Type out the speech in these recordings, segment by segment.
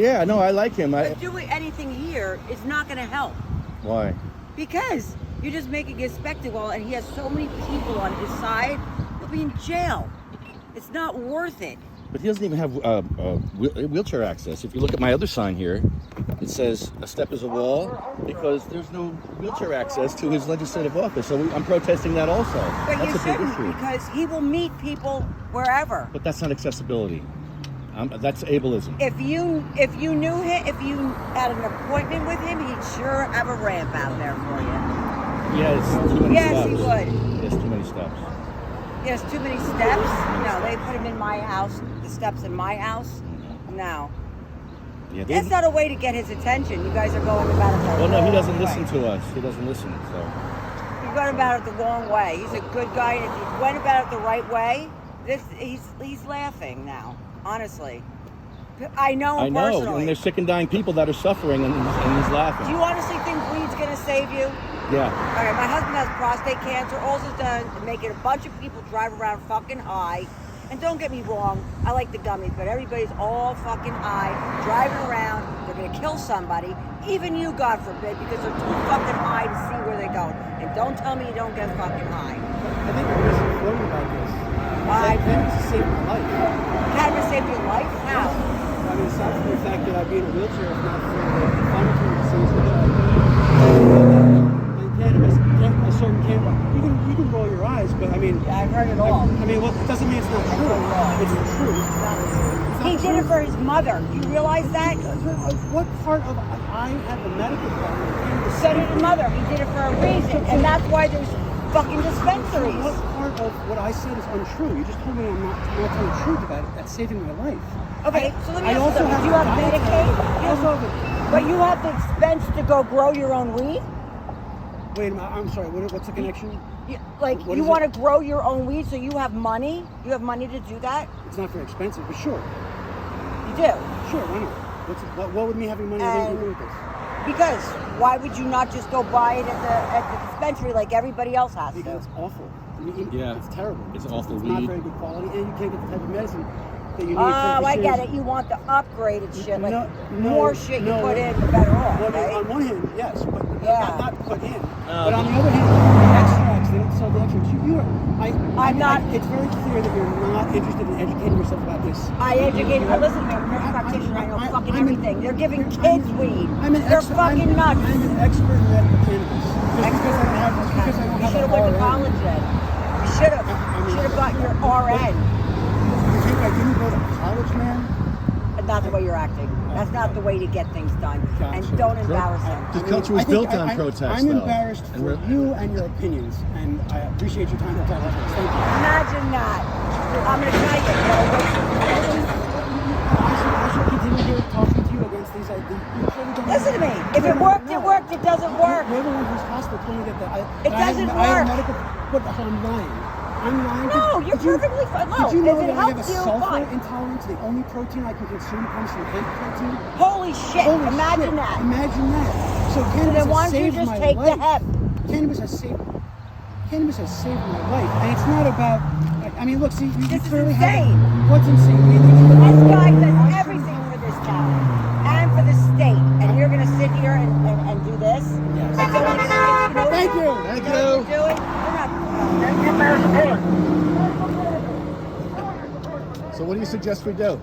Yeah, no, I like him. But doing anything here is not going to help. Why? Because you're just making a spectacle, and he has so many people on his side. He'll be in jail. It's not worth it. But he doesn't even have wheelchair access. If you look at my other sign here, it says a step is a wall because there's no wheelchair access to his legislative office. So I'm protesting that also. But that's you a big shouldn't, issue. because he will meet people wherever. But that's not accessibility. That's ableism. If you knew him, if you had an appointment with him, he'd sure have a ramp out there for you. Yeah, it's too many Yes, steps. he would. Yes, too many steps. Yes, too many steps. No, they put him in my house. The steps in my house. No. Yeah, That's not a way to get his attention. You guys are going about it the well, no, he doesn't wrong listen way. to us. He doesn't listen, so. You're going about it the wrong way. He's a good guy, and if he went about it the right way, he's laughing now. Honestly, I know him personally. And there's sick and dying people that are suffering, and he's laughing. Do you honestly think weed's going to save you? Yeah. All right, my husband has prostate cancer. All he's done is making a bunch of people drive around fucking high. And don't get me wrong, I like the gummies, but everybody's all fucking high, driving around. They're going to kill somebody, even you, God forbid, because they're too fucking high to see where they're going. And don't tell me you don't get fucking high. I think you're misinformed about this. Cannabis saved my life. Cannabis saved your life? How? I mean, aside from the fact that I'd be in a wheelchair if not for the inflammatory disease which I have. And cannabis, a certain cannabis, you can roll your eyes, but I mean... Yeah, I've heard it all. I mean, well, it doesn't mean it's not true. It's true. He did it for his mother. Do you realize that? What part of... I have a medical problem. So did his mother. He did it for a reason. And that's why there's fucking dispensaries. What part of what I said is untrue? You just told me I'm not telling the truth about it. That's saving my life. Okay, so let me ask you also something. Do you have Medicaid? But you have the expense to go grow your own weed? Wait a minute, I'm sorry, what's the connection? You want to grow your own weed, so you have money? You have money to do that? It's not very expensive, but sure. You do? Sure, why not? What would me having money have to do with this? Because why would you not just go buy it at the dispensary like everybody else has to? Because it's awful. I mean, Yeah. It's terrible. It's awful It's weed. not very good quality, and you can't get the type of medicine that you need. Oh, I get it. You want the upgraded shit. Like, No, more shit you put in, the better off, Well, right? on one hand, yes, but Yeah. not put in. But on the other hand, the extracts, they don't sell the extracts. It's very clear that you're not interested in educating yourself about this. Listen to me, I'm a nurse practitioner. I know fucking everything. They're giving kids weed. They're fucking nuts. I'm an expert in medical cannabis. Expert in medical cannabis. You should have went to college then. You should have. You should have gotten your RN. You think I didn't go to college, man? Not the way you're acting. That's not the way to get things done. And don't embarrass him. This country was built on protest, I'm though. embarrassed for you and your opinions, and I appreciate your time to talk about this. Thank you. Imagine that. I'm going to tell you. I should continue here talking to you against these ideas. Listen to me. If it worked, it worked. It doesn't work. You're the one who's hospital told me that It doesn't I have work. medical. What? I'm lying. I'm lying. No, you're perfectly fine. No, Did you know if it that I have a helps you, sulfur fine. intolerance? The only protein I can consume comes from hemp protein. Holy shit. Holy Imagine shit. that. Imagine that. So So cannabis then why has don't you saved just my take life. the hemp? Cannabis has saved my life, and it's not about. I mean, look, see, you This is clearly insane. have. What's insane? This guy does everything for this town and for the state. And you're going to sit here and do this? Yes. It's only gonna, Thank you. Thank you know you. what you're doing? We're not. So what do you suggest we do?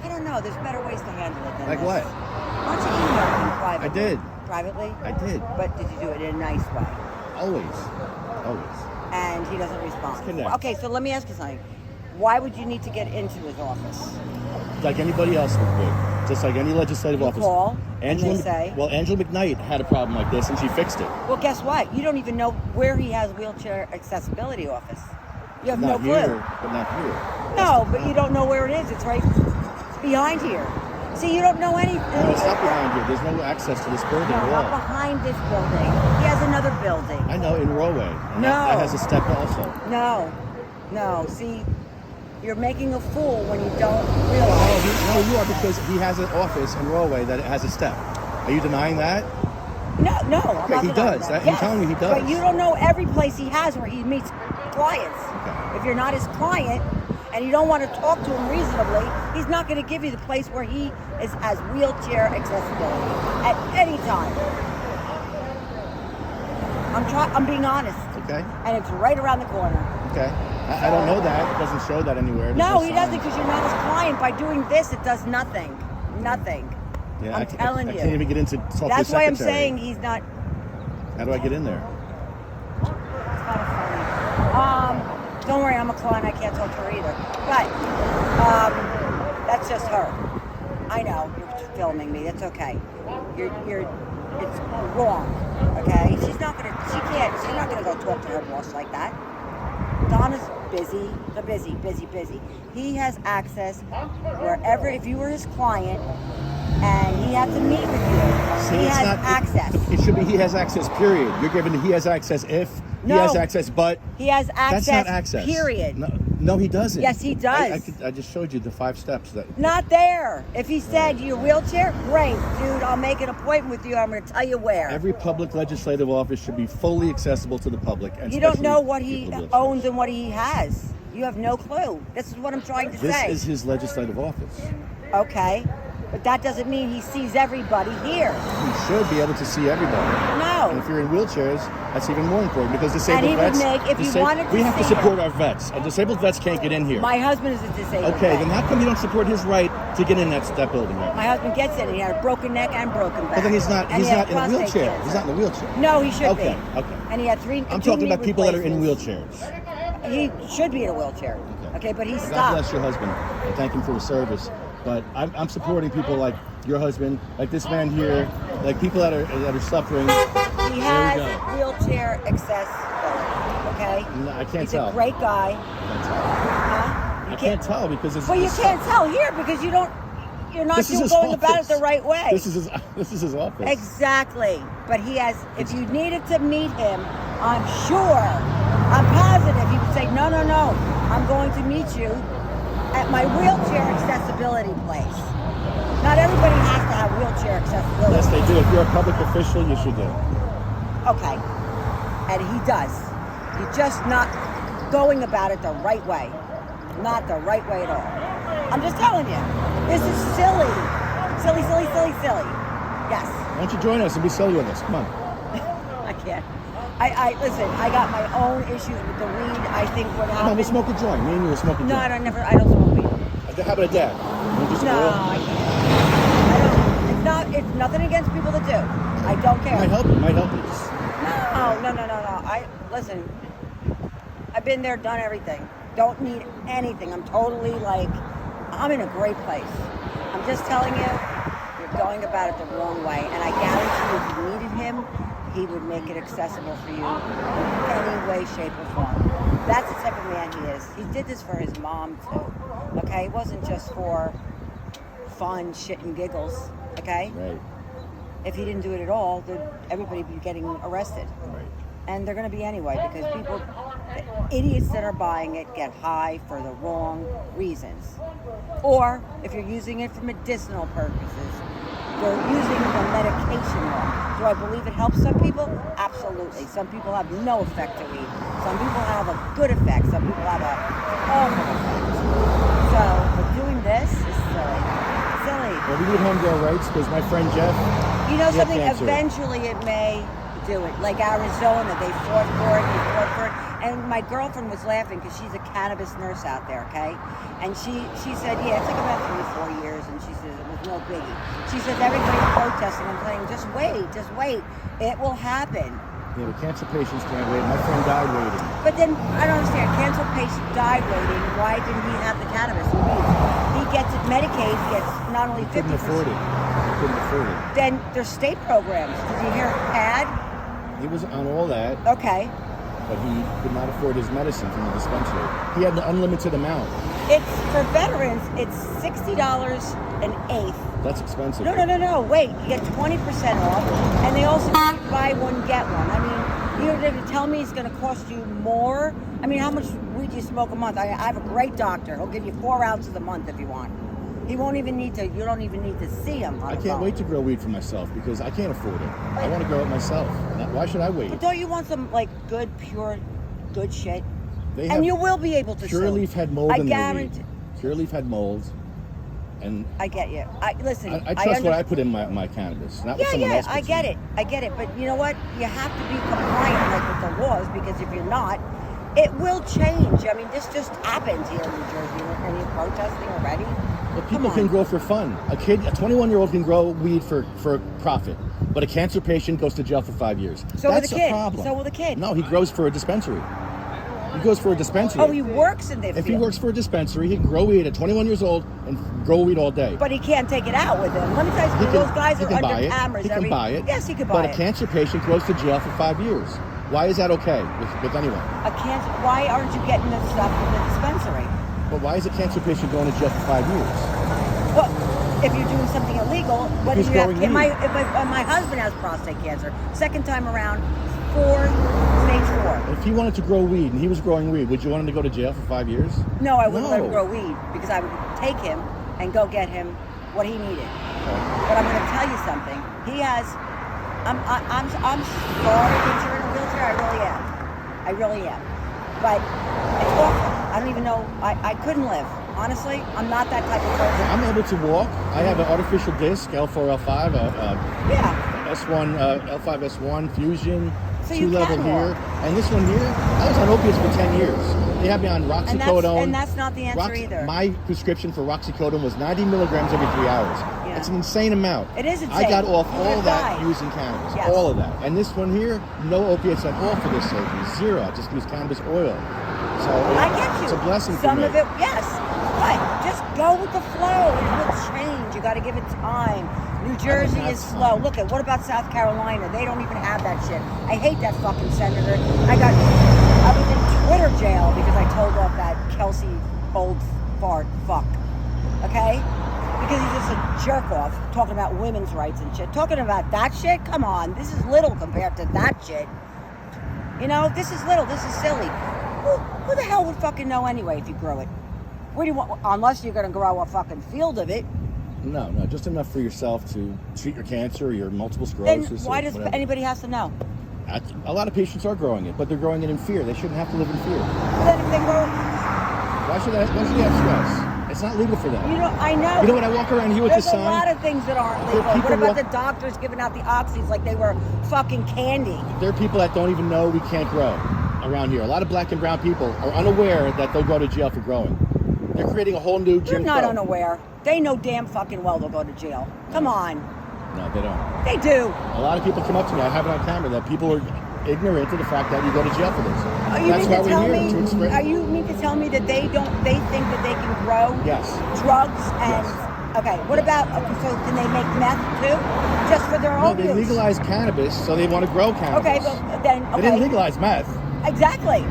I don't know. There's better ways to handle it than Like this. what? Why don't you email him privately? I did. Privately? I did. But did you do it in a nice way? Always. And he doesn't respond. Connect. Okay, so let me ask you something. Why would you need to get into his office? Like anybody else would. Just like any legislative You office. call, and they say... Well, Angela McKnight had a problem like this, and she fixed it. Well, guess what? You don't even know where he has wheelchair accessibility office. You have no clue. But not here. No, but you don't know where it is. It's right behind here. See, you don't know anything. No, it's not behind here. There's no access to this building No, at not all. behind this building. He has another building. I know, in Rowway. And No. That has a step also. No. See, you're making a fool when you don't realize. No, you are, because he has an office in Rowway that has a step. Are you denying that? No, I'm not he denying does. that. You're telling me he does. But you don't know every place he has where he meets clients. Okay. If you're not his client and you don't want to talk to him reasonably, he's not going to give you the place where he has wheelchair accessibility at any time. I'm being honest. Okay. And it's right around the corner. Okay. I don't know that. It doesn't show that anywhere. There's No, he sign. doesn't, because you're not his client. By doing this, it does nothing. Nothing. Yeah, I'm telling I you. can't even get into talk to That's his why I'm secretary. saying he's not. How do I get in there? It's kind of funny. Don't worry, I'm a client. I can't talk to her either. But that's just her. I know you're filming me. That's okay. It's wrong. Okay. She's not gonna go talk to her boss like that. Donna's busy. They're busy. He has access wherever. If you were his client and he had to meet with you, See, he it's has not, access. It should be he has access, period. You're giving he has access if he No. has access, but He has access. that's not access. Period. No, he doesn't. Yes, he does. I just showed you the 5 steps that. Not there. If he said your wheelchair, great, dude. I'll make an appointment with you. I'm going to tell you where. Every public legislative office should be fully accessible to the public. And You don't know especially what he people with owns wheelchairs. and what he has. You have no clue. This is what I'm trying to This say. is his legislative office. Okay, but that doesn't mean he sees everybody here. He should be able to see everybody. No. And if you're in wheelchairs, that's even more important because disabled And he would vets. make- if you wanted to we have to see support him. our vets. And disabled vets can't get in here. My husband is a disabled Okay, vet. then how come you don't support his right to get in that building? Right? My husband gets in. He had a broken neck and broken back. But then he's not. And He's he had not in a prostate wheelchair. cancer. He's not in a wheelchair. No, he should Okay, be. okay. And he had I'm two talking knee about people that are in replacements. wheelchairs. He should be in a wheelchair. Okay, but he God stopped. bless your husband. I thank him for his service. But I'm supporting people like your husband, like this man here, like people that are suffering. He has There we wheelchair accessibility. Okay. No, I can't He's tell. a great guy. I Huh? can't tell because it's. Well, you it's- can't tell here because you're not This is his going about it office. the right way. This is his office. Exactly. But he has. If you needed to meet him, I'm sure, I'm positive he would say, no, I'm going to meet you at my wheelchair accessibility place. Not everybody has to have wheelchair accessibility. Yes, they do. If you're a public official, you should do. Okay. And he does. You're just not going about it the right way. Not the right way at all. I'm just telling you. This is silly. Silly. Yes. Why don't you join us and be silly with us? Come on. I can't. I listen, I got my own issues with the weed. I think what Come on, happened. we'll smoke a joint. Me and you will smoke a joint. No, I don't smoke weed. How about a dab? You just No, roll? I can't. I don't. It's nothing against people that do. I don't care. Might help you. Might help you. No. Listen. I've been there, done everything. Don't need anything. I'm totally I'm in a great place. I'm just telling you, you're going about it the wrong way. And I guarantee you, if you needed him, he would make it accessible for you in any way, shape, or form. That's the type of man he is. He did this for his mom, too. Okay? It wasn't just for fun, shit, and giggles. Okay? Right. If he didn't do it at all, then everybody would be getting arrested. Right. And they're going to be anyway because the idiots that are buying it get high for the wrong reasons. Or if you're using it for medicinal purposes, they're using the medication wrong. Do I believe it helps some people? Absolutely. Some people have no effect to weed. Some people have a good effect. Some people have a awful effect. So, but doing this is silly. Silly. Well, we need homegirl rights because my friend Jeff. You know he had something? cancer. Eventually it may do it. Like Arizona, they fought for it. And my girlfriend was laughing because she's a cannabis nurse out there, okay? And she said, yeah, it took about 3 or 4 years, and she said it was no biggie. She says everybody's protesting and saying, just wait, it will happen. Yeah, but cancer patients can't wait. My friend died waiting. But then I don't understand. Cancer patient died waiting. Why didn't he have the cannabis? He gets it. Medicaid gets not only 50%. Couldn't afford it. Couldn't afford it. Then there's state programs. Did you hear ad? He was on all that, Okay. but he could not afford his medicine from the dispensary. He had the unlimited amount. It's for veterans. It's $60 an eighth. That's expensive. No. Wait, you get 20% off, and they also buy one get one. I mean, you're going to tell me it's going to cost you more? I mean, how much weed do you smoke a month? I have a great doctor. He'll give you 4 ounces a month if you want. He won't even need to. You don't even need to see him. I can't wait to grow weed for myself because I can't afford it. I want to grow it myself. Why should I wait? But don't you want some good, pure, good shit? They have, And you will be able to Pure sue. Leaf had mold I in their guarantee. weed. Pure Leaf had mold, and I get you. Listen. I trust what I put in my cannabis, not what someone else puts I get in. it. I get it. But you know what? You have to be compliant like with the laws, because if you're not, it will change. I mean, this just happened here in New Jersey. And you're protesting already? But people can grow for fun. A 21-year-old can grow weed for profit, but a cancer patient goes to jail for 5 years. So That's will the kid. a problem. So will the kid. No, he grows for a dispensary. He goes for a dispensary. Oh, he works in the If he field. works for a dispensary, he can grow weed at 21 years old and grow weed all day. But he can't take it out with him. Let me tell you He something. can- Those guys he are can buy under it. cameras. He can buy it. Yes, he could buy But it. a cancer patient goes to jail for 5 years. Why is that okay with anyone? A cancer. Why aren't you getting this stuff from the dispensary? But why is a cancer patient going to jail for 5 years? Well, if you're doing something illegal, whether he's you have growing my weed. my husband has prostate cancer. Second time around, stage 4. If he wanted to grow weed and he was growing weed, would you want him to go to jail for 5 years? No, I wouldn't let him No. grow weed, because I would take him and go get him what he needed. But I'm going to tell you something. He has. I'm sorry that you're in a wheelchair. I really am. I really am. But it's awful. I don't even know. I couldn't live. Honestly, I'm not that type of person. I'm able to walk. I have an artificial disc, L4, L5, Yeah. S1, L5, S1 fusion, So you 2-level can here, walk. and this one here. I was on opiates for 10 years. They had me on roxicodone. And that's not the answer either. My prescription for roxicodone was 90 milligrams every 3 hours. Yeah. That's an insane amount. It is I insane. got off You're all gonna that die. using cannabis, Yes. all of that. And this one here, no opiates at all for this surgery, zero. I just use cannabis oil. So I get you. It's a blessing Some for me. of it, yes. But just go with the flow. It will change. You got to give it time. New Jersey have is time. slow. Look at what about South Carolina? They don't even have that shit. I hate that fucking senator. I was in Twitter jail because I told off that Kelsey old fart fuck. Okay? Because he's just a jerk off talking about women's rights and shit. Talking about that shit? Come on. This is little compared to that shit. You know, this is little. This is silly. Who the hell would fucking know anyway if you grow it? What do you want? Unless you're going to grow a fucking field of it. No, just enough for yourself to treat your cancer or your multiple Then sclerosis. why or does whatever. anybody has to know? A lot of patients are growing it, but they're growing it in fear. They shouldn't have to live in fear. Then if they grow, Why should they have stress? It's not legal for them. you know, I know. You know what? I walk around here with There's this a sign. lot of things that aren't There legal. are people What about walk- the doctors giving out the oxys like they were fucking candy? There are people that don't even know we can't grow around here. A lot of black and brown people are unaware that they'll go to jail for growing. They're creating a whole new They're Jim not Crow. unaware. They know damn fucking well they'll go to jail. Come on. No, they don't. They do. A lot of people come up to me. I have it on camera that people are ignorant to the fact that you go to jail for this. Are you That's mean why to we're tell here me? to express. Are you mean to tell me that they think that they can grow Yes. drugs and Yes. okay? What about so can they make meth too, just for their No, own they use? legalized cannabis, so they want to grow cannabis. Okay, but then They didn't okay, legalize meth. exactly.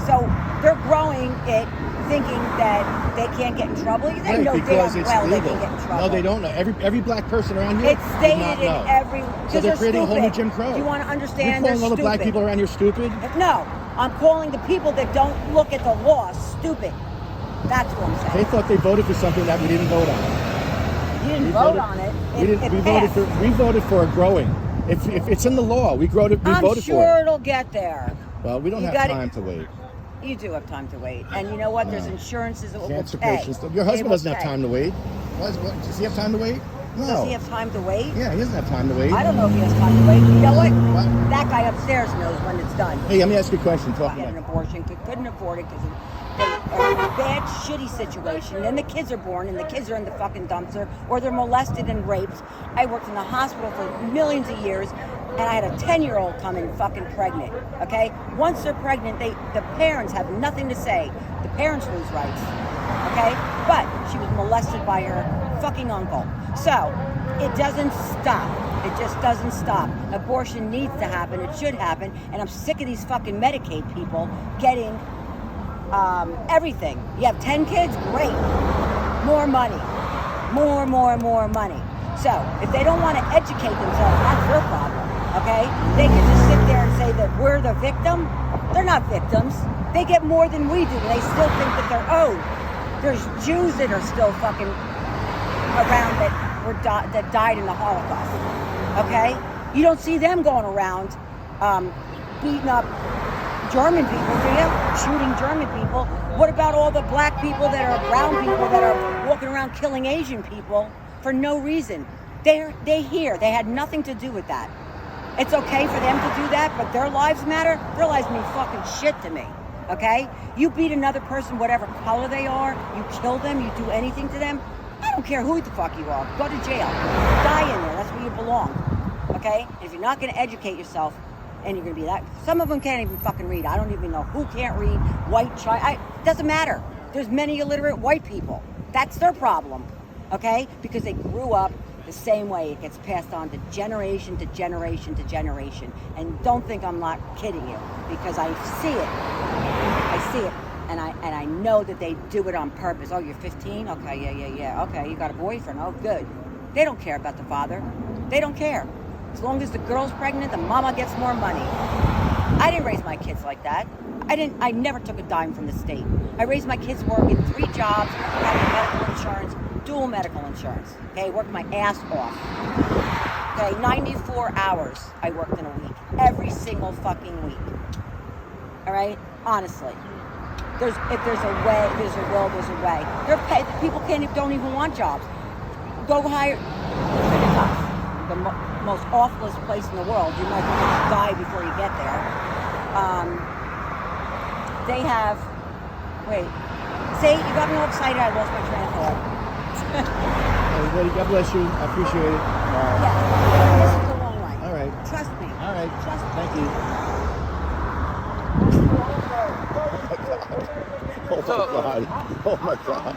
So they're growing it, thinking that they can't get in trouble. They Right, know because damn it's well legal. they can get in trouble. No, they don't know. Every black person around here It's does stated not in know. every. So Because they're they're creating a whole new stupid. Jim Crow. Do you want to You're understand? They're calling all the black stupid. people around here stupid? No, I'm calling the people that don't look at the law stupid. That's what I'm saying. They thought they voted for something that we didn't vote on. You didn't We vote voted- on it. We didn't. We voted for a growing. If it's in the law, we voted I'm for sure it. it'll get there. Well, we don't You have gotta- time to wait. You do have time to wait, and you know what? There's insurances that will Cancer pay. patients. Your They husband will doesn't have pay. time to wait. Does he have time to wait? No. Does he have time to wait? Yeah, he doesn't have time to wait. I don't know if he has time to wait. You know what? What? That guy upstairs knows when it's done. Hey, let me ask you a question. Talk Get an about. abortion, couldn't afford it because they are in a bad, shitty situation. Then the kids are born, and the kids are in the fucking dumpster, or they're molested and raped. I worked in the hospital for millions of years, and I had a 10-year-old come in fucking pregnant. Okay, once they're pregnant, the parents have nothing to say. The parents lose rights. Okay, but she was molested by her fucking uncle. So it doesn't stop. It just doesn't stop. Abortion needs to happen. It should happen. And I'm sick of these fucking Medicaid people getting everything. You have 10 kids? Great. More money. More money. So if they don't want to educate themselves, that's their problem. Okay? They can just sit there and say that we're the victim. They're not victims. They get more than we do. They still think that they're owed. There's Jews that are still fucking around that died in the Holocaust. Okay? You don't see them going around beating up German people, do you? Shooting German people. What about all the black people that are brown people that are walking around killing Asian people for no reason? They here. They had nothing to do with that. It's okay for them to do that, but their lives matter. Their lives mean fucking shit to me. Okay? You beat another person, whatever color they are, you kill them, you do anything to them. I don't care who the fuck you are. Go to jail. Die in there. That's where you belong. Okay? And if you're not going to educate yourself, and you're going to be that, some of them can't even fucking read. I don't even know who can't read. White, doesn't matter. There's many illiterate white people. That's their problem. Okay? Because they grew up the same way. It gets passed on to generation to generation to generation. And don't think I'm not kidding you, because I see it. I see it. And I know that they do it on purpose. Oh, you're 15? Okay, yeah. Okay, you got a boyfriend. Oh, good. They don't care about the father. They don't care. As long as the girl's pregnant, the mama gets more money. I didn't raise my kids like that. I never took a dime from the state. I raised my kids working 3 jobs, having medical insurance, dual medical insurance. Okay, worked my ass off. Okay, 94 hours I worked in a week. Every single fucking week. All right? Honestly. If there's a way, there's a will, there's a way. People don't even want jobs. Go hire. The most awfulest place in the world. You might die before you get there. They have. Wait. See, you got me all excited. I lost my train of thought. Everybody, God bless you. I appreciate it. Yeah. This is a long way. All right. Trust me. All right. Trust me. Thank you. Oh my God. Oh my God.